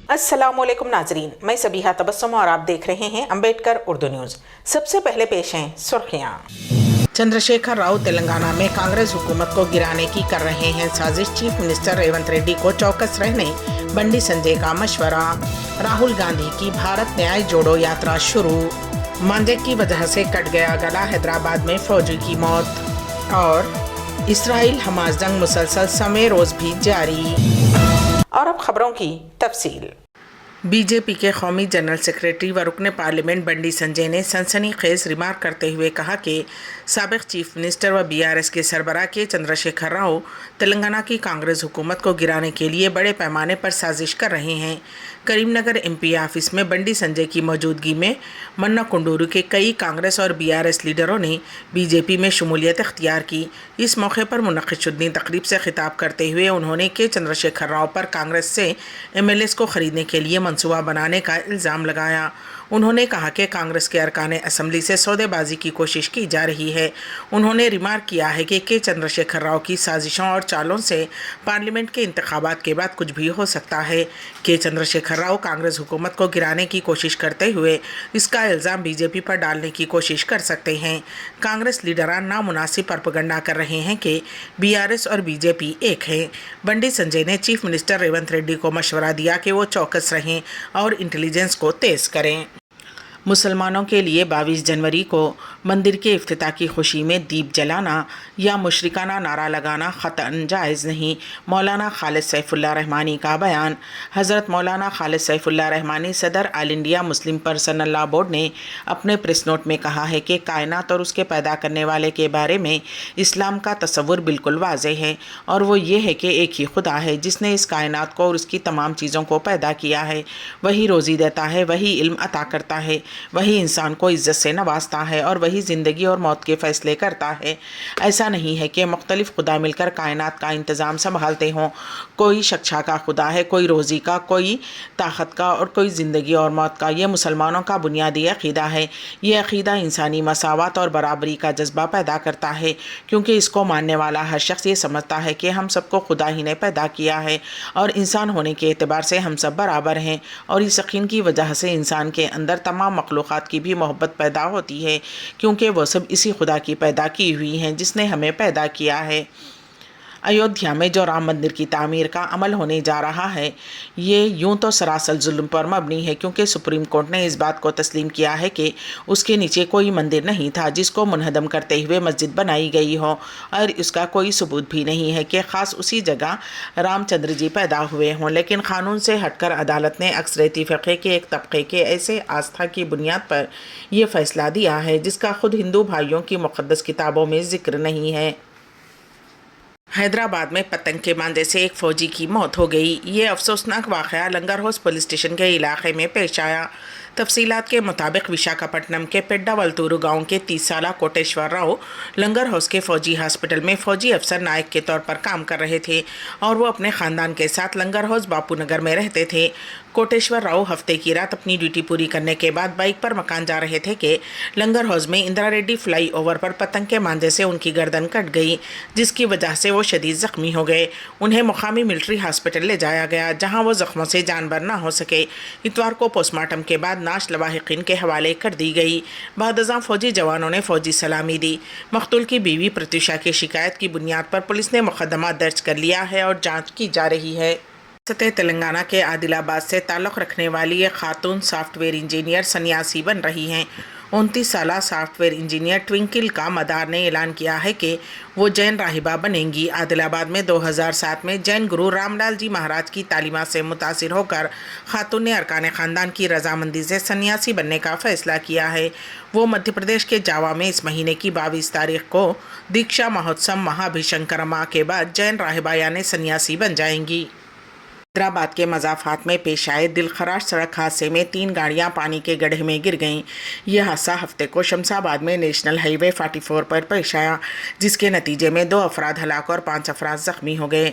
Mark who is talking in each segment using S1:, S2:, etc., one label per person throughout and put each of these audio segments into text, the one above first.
S1: अस्सलामुअलैकुम नाजरीन, मैं सबीहा तबस्सुम और आप देख रहे हैं अम्बेडकर उर्दू न्यूज़। सबसे पहले पेश हैं सुर्खियाँ। चंद्रशेखर राव तेलंगाना में कांग्रेस हुकूमत को गिराने की कर रहे हैं साजिश। चीफ मिनिस्टर रेवंत रेड्डी को चौकस रहने बंडी संजय का मशवरा। राहुल गांधी की भारत न्याय जोड़ो यात्रा शुरू। मांझे की वजह से कट गया गला, हैदराबाद में फौजी की मौत। और इसराइल हमास जंग मुसलसल समय रोज भी जारी। और अब खबरों की तफसील। बीजेपी के कौमी जनरल सेक्रेटरी व रुकन पार्लियामेंट बंडी संजय ने सनसनीखेज रिमार्क करते हुए कहा कि साबिक चीफ मिनिस्टर व बीआरएस के सरबराह के चंद्रशेखर राव तेलंगाना की कांग्रेस हुकूमत को गिराने के लिए बड़े पैमाने पर साजिश कर रहे हैं। करीमनगर एमपी ऑफिस में बंडी संजय की मौजूदगी में मन्ना कुंडूरू के कई कांग्रेस और बीआरएस लीडरों ने बीजेपी में शमूलियत इख्तियार की। इस मौके पर मुनक़्क़िद तकरीब से खिताब करते हुए उन्होंने के चंद्रशेखर राव पर कांग्रेस से एमएलएस को खरीदने के लिए मंसूबा बनाने का इल्ज़ाम लगाया। उन्होंने कहा कि कांग्रेस के अरकान असम्बली से सौदेबाजी की कोशिश की जा रही है। उन्होंने रिमार्क किया है कि के चंद्रशेखर राव की साजिशों और चालों से पार्लियामेंट के इंतखाबात के बाद कुछ भी हो सकता है। के चंद्रशेखर राव कांग्रेस हुकूमत को गिराने की कोशिश करते हुए इसका इल्ज़ाम बीजेपी पर डालने की कोशिश कर सकते हैं। कांग्रेस लीडरान नामुनासिब प्रोपेगेंडा कर रहे हैं कि बीआरएस और बीजेपी एक हैं। बंडी संजय ने चीफ मिनिस्टर रेवंत रेड्डी को मशवरा दिया कि वो चौकस रहें और इंटेलिजेंस को तेज़ करें। मुसलमानों के लिए 22 जनवरी को मंदिर के इफ्तिताह की खुशी में दीप जलाना या मुशरिकाना नारा लगाना ख़तन जायज़ नहीं। मौलाना खालिद सैफुल्लाह रहमानी का बयान। हज़रत मौलाना खालिद सैफुल्लाह रहमानी सदर all India Muslim personal law board ने अपने प्रेस नोट में कहा है कि कायनात और उसके पैदा करने वाले के बारे में इस्लाम का तसव्वुर बिल्कुल वाज़ेह है, और वो ये है कि एक ही खुदा है जिसने इस कायनात को और उसकी तमाम चीज़ों को पैदा किया है। वही रोज़ी देता है, वही इल्म अता करता है, वही इंसान को इज़्ज़त से नवाजता है और वही ज़िंदगी और मौत के फ़ैसले करता है। ऐसा नहीं है कि मुख्तलिफ़ खुदा मिलकर कायनात का इंतज़ाम संभालते हों। कोई शख्सा का खुदा है, कोई रोज़ी का, कोई ताकत का और कोई ज़िंदगी और मौत का। ये मुसलमानों का बुनियादी अक़ीदा है। ये अक़ीदा इंसानी मसावत और बराबरी का जज्बा पैदा करता है, क्योंकि इसको मानने वाला हर शख्स ये समझता है कि हम सबको खुदा ही ने पैदा किया है और इंसान होने के एतबार से हम सब बराबर हैं। और इस यकीन की वजह से इंसान के अंदर तमाम मखलूक़ात की भी मोहब्बत पैदा होती है, क्योंकि वो सब इसी खुदा की पैदा की हुई हैं जिसने हमें पैदा किया है। अयोध्या में जो राम मंदिर की तामीर का अमल होने जा रहा है, ये यूं तो सरासर जुल्म पर मबनी है, क्योंकि सुप्रीम कोर्ट ने इस बात को तस्लीम किया है कि उसके नीचे कोई मंदिर नहीं था जिसको मुनहदम करते हुए मस्जिद बनाई गई हो, और इसका कोई सबूत भी नहीं है कि ख़ास उसी जगह रामचंद्र जी पैदा हुए हों। लेकिन क़ानून से हटकर अदालत ने अक्सरियती फ़िक़े के एक तबके के ऐसे आस्था की बुनियाद पर यह फ़ैसला दिया है जिसका ख़ुद हिंदू भाइयों की मुक़द्दस किताबों में ज़िक्र नहीं है। हैदराबाद में पतंग के मांझे से एक फ़ौजी की मौत हो गई। ये अफसोसनाक वाक़या लंगर हाउस पुलिस स्टेशन के इलाके में पेश आया। तफसीलात के मुताबिक विशाखापट्टनम के पेड्डावलतूरू गांव के 30 साला कोटेश्वर राव लंगर हाउस के फ़ौजी हॉस्पिटल में फ़ौजी अफसर नायक के तौर पर काम कर रहे थे और वो अपने ख़ानदान के साथ लंगर हाउस बापू नगर में रहते थे। कोटेश्वर राव हफ्ते की रात अपनी ड्यूटी पूरी करने के बाद बाइक पर मकान जा रहे थे कि लंगर हाउस में इंदिरा रेड्डी फ्लाई ओवर पर पतंग के मांझे से उनकी गर्दन कट गई, जिसकी वजह से वो शदीद ज़ख्मी हो गए। उन्हें मुकामी मिलिट्री हॉस्पिटल ले जाया गया, जहां वो ज़ख्मों से जानबर ना हो सके। इतवार को पोस्टमार्टम के बाद नाश लवाहिकीन के हवाले कर दी गई। बादअज़ां फ़ौजी जवानों ने फ़ौजी सलामी दी। मक़तूल की बीवी प्रत्युषा की शिकायत की बुनियाद पर पुलिस ने मुक़दमा दर्ज कर लिया है और जाँच की जा रही है। तेलंगाना के आदिलाबाद से ताल्लुक़ रखने वाली एक खातून सॉफ्टवेयर इंजीनियर सन्यासी बन रही हैं। 29 साला सॉफ्टवेयर इंजीनियर ट्विंकल का मदार ने ऐलान किया है कि वो जैन राहिबा बनेंगी। आदिलाबाद में 2007 में जैन गुरु रामलाल जी महाराज की तालीमात से मुतासिर होकर खातून ने अरकान ख़ानदान की रजामंदी से सन्यासी बनने का फ़ैसला किया है। वो मध्य प्रदेश के जावा में इस महीने की 22 तारीख को दीक्षा महोत्सव महाभिशंकरमा के बाद जैन राहिबा यानी सन्यासी बन जाएंगी। हैदराबाद के मज़ाफ़ात में पेश आए दिलखराश सड़क हादसे में 3 गाड़ियां पानी के गड्ढे में गिर गईं। यह हादसा हफ्ते को शमशाबाद में नेशनल हाईवे 44 पर पेश आया, जिसके नतीजे में 2 अफराद हलाक और 5 अफराद ज़ख्मी हो गए।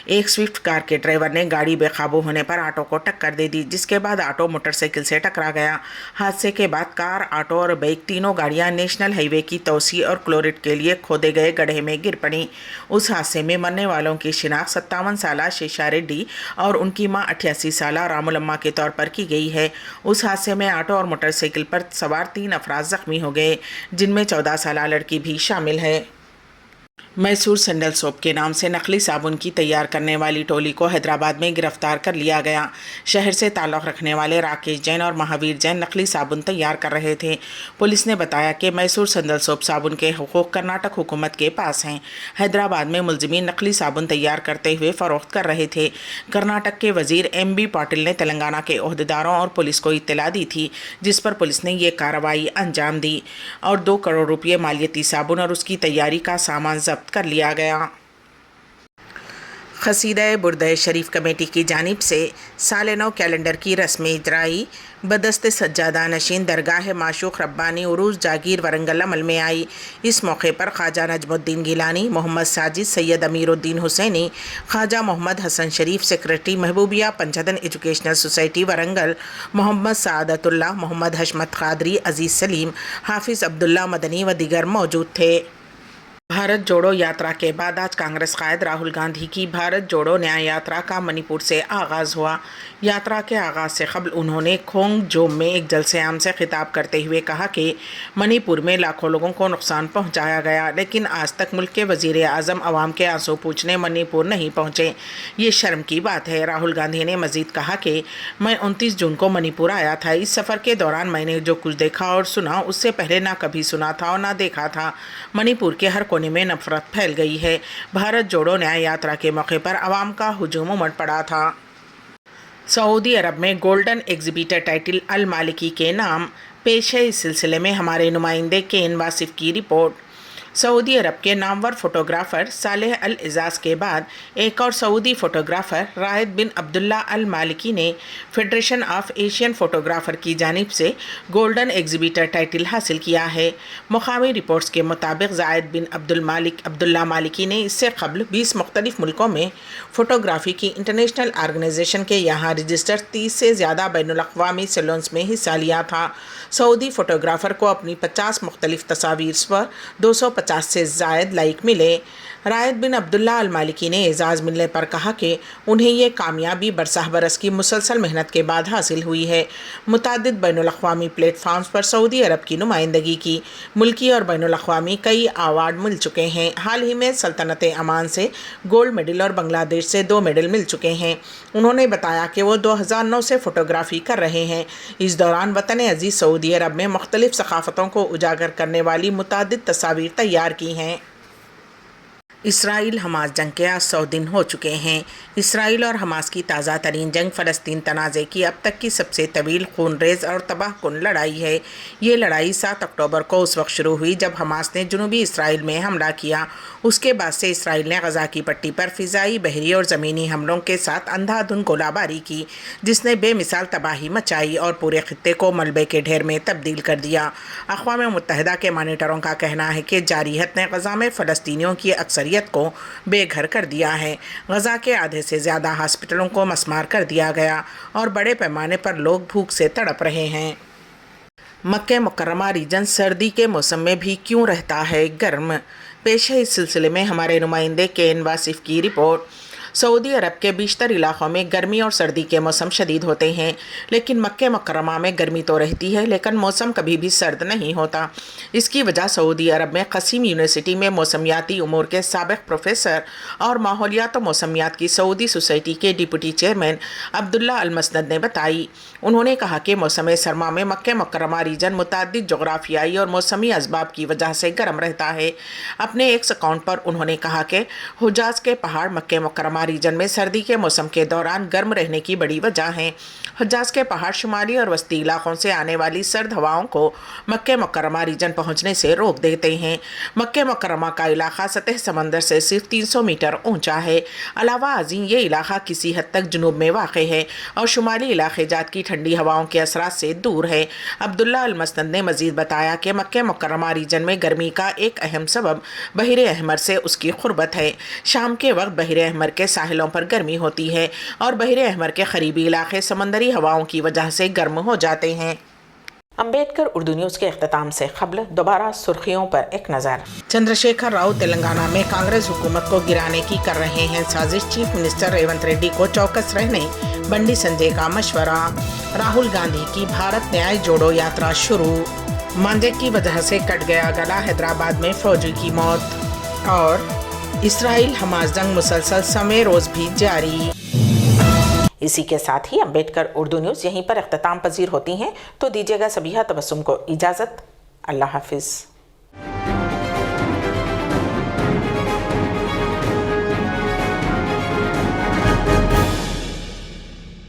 S1: एक स्विफ्ट कार के ड्राइवर ने गाड़ी बेकाबू होने पर ऑटो को टक्कर दे दी, जिसके बाद ऑटो मोटरसाइकिल से टकरा गया। हादसे के बाद कार, ऑटो और बाइक तीनों गाड़ियाँ नेशनल हाईवे की तोसी और क्लोरिट के लिए खोदे गए गड्ढे में गिर पड़ी। उस हादसे में मरने वालों की शिनाख्त 57 साला शेषा रेड्डी اور ان کی मां 88 साला रामुलम्मा के तौर पर की गई है। उस हादसे में ऑटो और मोटरसाइकिल पर सवार 3 अफराद जख्मी हो गए, जिनमें 14 साला लड़की भी शामिल है। मैसूर सैंडल सोप के नाम से नकली साबुन की तैयार करने वाली टोली को हैदराबाद में गिरफ्तार कर लिया गया। शहर से ताल्लुक़ रखने वाले राकेश जैन और महावीर जैन नकली साबुन तैयार कर रहे थे। पुलिस ने बताया कि मैसूर सैंडल सोप साबुन के हुकूक कर्नाटक हुकूमत के पास हैं। हैदराबाद में मुलजिमीन नकली साबुन तैयार करते हुए फ़रोख्त कर रहे थे। कर्नाटक के वज़ीर MB पाटिल ने तेलंगाना के ओहदेदारों और पुलिस को इत्तला दी थी, जिस पर पुलिस ने ये कार्रवाई अंजाम दी और 2 करोड़ रुपये मालियती साबुन और उसकी तैयारी का सामान जब्त कर लिया गया। क़सीदा बुर्द शरीफ कमेटी की जानिब से साल नौ कैलेंडर की रस्म इजराई बदस्त सज्जादा नशीन दरगाह माशूक रब्बानी उरूज जागीर वरंगल अमल में आई। इस मौके पर Khwaja Najmuddin Gilani, Mohammed Sajid, Syed Amiruddin Hussaini, Khwaja Mohammed Hasan Sharif secretary Mahboobia Panchdan educational society Warangal, Mohammed Saadatullah, Mohammed Hashmat Qadri, Aziz Saleem, Hafiz Abdullah Madani व दीगर मौजूद थे। भारत जोड़ो यात्रा के बाद आज कांग्रेस कायद राहुल गांधी की भारत जोड़ो न्याय यात्रा का मणिपुर से आगाज़ हुआ। यात्रा के आगाज़ से कबल उन्होंने खोंगजोम में एक जलसे आम से खिताब करते हुए कहा कि मणिपुर में लाखों लोगों को नुकसान पहुंचाया गया, लेकिन आज तक मुल्क के वज़ीर आज़म अवाम के आंसू पूछने मणिपुर नहीं पहुंचे। ये शर्म की बात है। राहुल गांधी ने मज़ीद कहा कि मैं 29 जून को मणिपुर आया था। इस सफ़र के दौरान मैंने जो कुछ देखा और सुना उससे पहले ना कभी सुना था और ना देखा था। मणिपुर के हर कोने में नफरत फैल गई है। भारत जोड़ो न्याय यात्रा के मौके पर अवाम का हुजूम उमड़ पड़ा था। सऊदी अरब में गोल्डन एग्जिबिटर टाइटल अल मालिकी के नाम पेश है। इस सिलसिले में हमारे नुमाइंदे केन वासिफ की रिपोर्ट। सऊदी अरब के नामवर फ़ोटोग्राफ़र सालेह अल इजाज़ के बाद एक और सऊदी फ़ोटोग्राफ़र रायद बिन अब्दुल्ला अल मालिकी ने फेडरेशन ऑफ एशियन फ़ोटोग्राफ़र की जानिब से गोल्डन एग्जिबिटर टाइटल हासिल किया है। मुकामी रिपोर्ट्स के मुताबिक जायद बिन अब्दुल्ला मालिकी ने इससे कबल 20 मुख्तलिफ़ मुल्कों में फ़ोटोग्राफ़ी की इंटरनेशनल आर्गनाइजेशन के यहाँ रजिस्टर्ड 30 से ज़्यादा बैनुल-अक़वामी सैलून्स में हिस्सा लिया था। सऊदी फ़ोटोग्राफ़र को अपनी 50 मुख्तलिफ़ तस्वीर पर 250 से ज़ायद लाइक मिले। रायद बिन अब्दुल्ला अल मालिकी ने एजाज़ मिलने पर कहा कि उन्हें ये कामयाबी बरसह बरस की मुसलसल मेहनत के बाद हासिल हुई है। मुतादिद बैनुल-अक़वामी प्लेटफार्म्स पर सऊदी अरब की नुमाइंदगी की मुल्की और बैनुल-अक़वामी कई अवार्ड मिल चुके हैं। हाल ही में सल्तनत अमान से गोल्ड मेडल और बांग्लादेश से 2 मेडल मिल चुके हैं। उन्होंने बताया कि वो 2009 से फ़ोटोग्राफ़ी कर रहे हैं। इस दौरान वतन अज़ीज़ सऊदी अरब में मुख्तलिफ़ सक़ाफ़तों को उजागर करने वाली मुतादिद तस्वीर तैयार की हैं। इसराइल हमास जंग के आज 100 दिन हो चुके हैं। इसराइल और हमास की ताज़ा तरीन जंग फ़लस्तीन तनाज़े की अब तक की सबसे तवील, खूनरेज़ और तबाहकुन लड़ाई है। ये लड़ाई 7 अक्टूबर को उस वक्त शुरू हुई जब हमास ने जनूबी इसराइल में हमला किया। उसके बाद से इसराइल ने गज़ा की पट्टी पर फ़िज़ाई, बहरी और ज़मीनी हमलों के साथ अंधाधुंध गोलाबारी की, जिसने बेमिसाल तबाही मचाई और पूरे खित्ते को मलबे के ढेर में तब्दील कर दिया। अक़वाम मुत्तहिदा के मॉनिटरों का कहना है कि जारियत ने गज़ा में फ़लस्तीनियों की अक्सरियत को बेघर कर दिया है। गज़ा के आधे से ज़्यादा हॉस्पिटलों को मस्मार कर दिया गया और बड़े पैमाने पर लोग भूख से तड़प रहे हैं। मक्का मुकर्रमा रीजन सर्दी के मौसम में भी क्यों रहता है गर्म? पेश है इस सिलसिले में हमारे नुमाइंदे केन वासिफ की रिपोर्ट। सऊदी अरब के बेशतर इलाक़ों में गर्मी और सर्दी के मौसम शदीद होते हैं, लेकिन मक्का मुकर्रमा में गर्मी तो रहती है लेकिन मौसम कभी भी सर्द नहीं होता। इसकी वजह सऊदी अरब में क़सीम यूनिवर्सिटी में मौसमियाती उमूर के साबिक़ प्रोफेसर और माहौलियात व मौसमियात की सऊदी सोसाइटी के डिप्टी चेयरमैन अब्दुल्ला अल मसनद ने बताई। उन्होंने कहा कि मौसम सरमा में मक्का मुकर्रमा रीजन मुतादिद जोग्राफियाई और मौसमी असबाब की वजह से गर्म रहता है। अपने एक अकाउंट पर उन्होंने कहा कि हुजाज के पहाड़ मक्का मुकर्रमा रीजन में सर्दी के मौसम के दौरान गर्म रहने की बड़ी वजह है। हुजाज के पहाड़ शुमाली और वस्ती इलाकों से आने वाली सर्द हवाओं को मक्का मुकर्रमा रीजन पहुंचने से रोक देते हैं। मक्का मुकर्रमा का इलाका सतह समंदर से सिर्फ 300 मीटर ऊंचा है। अलावा अज़ीम ये इलाका किसी हद तक जुनूब में वाक़ है और शुमाली इलाके जात की ठंडी हवाओं के असरात से दूर है। अब्दुल्ला अल मसनद ने मज़ीद बताया कि मक्का मुकर्रमा रीजन में गर्मी का एक अहम सबब बहर अहमर से उसकी क़ुर्बत है। शाम के वक्त बहर अहमर के साहिलों पर गर्मी होती है और बहर अहमर के करीबी इलाके समंदरी हवाओं की वजह से गर्म हो जाते हैं। अम्बेडकर उर्दू न्यूज़ के अख्ताम से खबल दोबारा सुर्खियों पर एक नज़र। चंद्रशेखर राव तेलंगाना में कांग्रेस हुकूमत को गिराने की कर रहे हैं साजिश। चीफ मिनिस्टर रेवंत रेड्डी को चौकस रहने बंडी संजय का मशवरा। राहुल गांधी की भारत न्याय जोड़ो यात्रा शुरू। मांझे की वजह से कट गया गला, हैदराबाद में फौजी की मौत। और इसराइल हमास जंग मुसलसल समय रोज भी जारी। इसी के साथ ही अम्बेडकर उर्दू न्यूज़ यहीं पर अख्ताम पजीर होती हैं, तो दीजिएगा सबीहा तबस्सुम को इजाज़त। अल्लाह हाफिज़।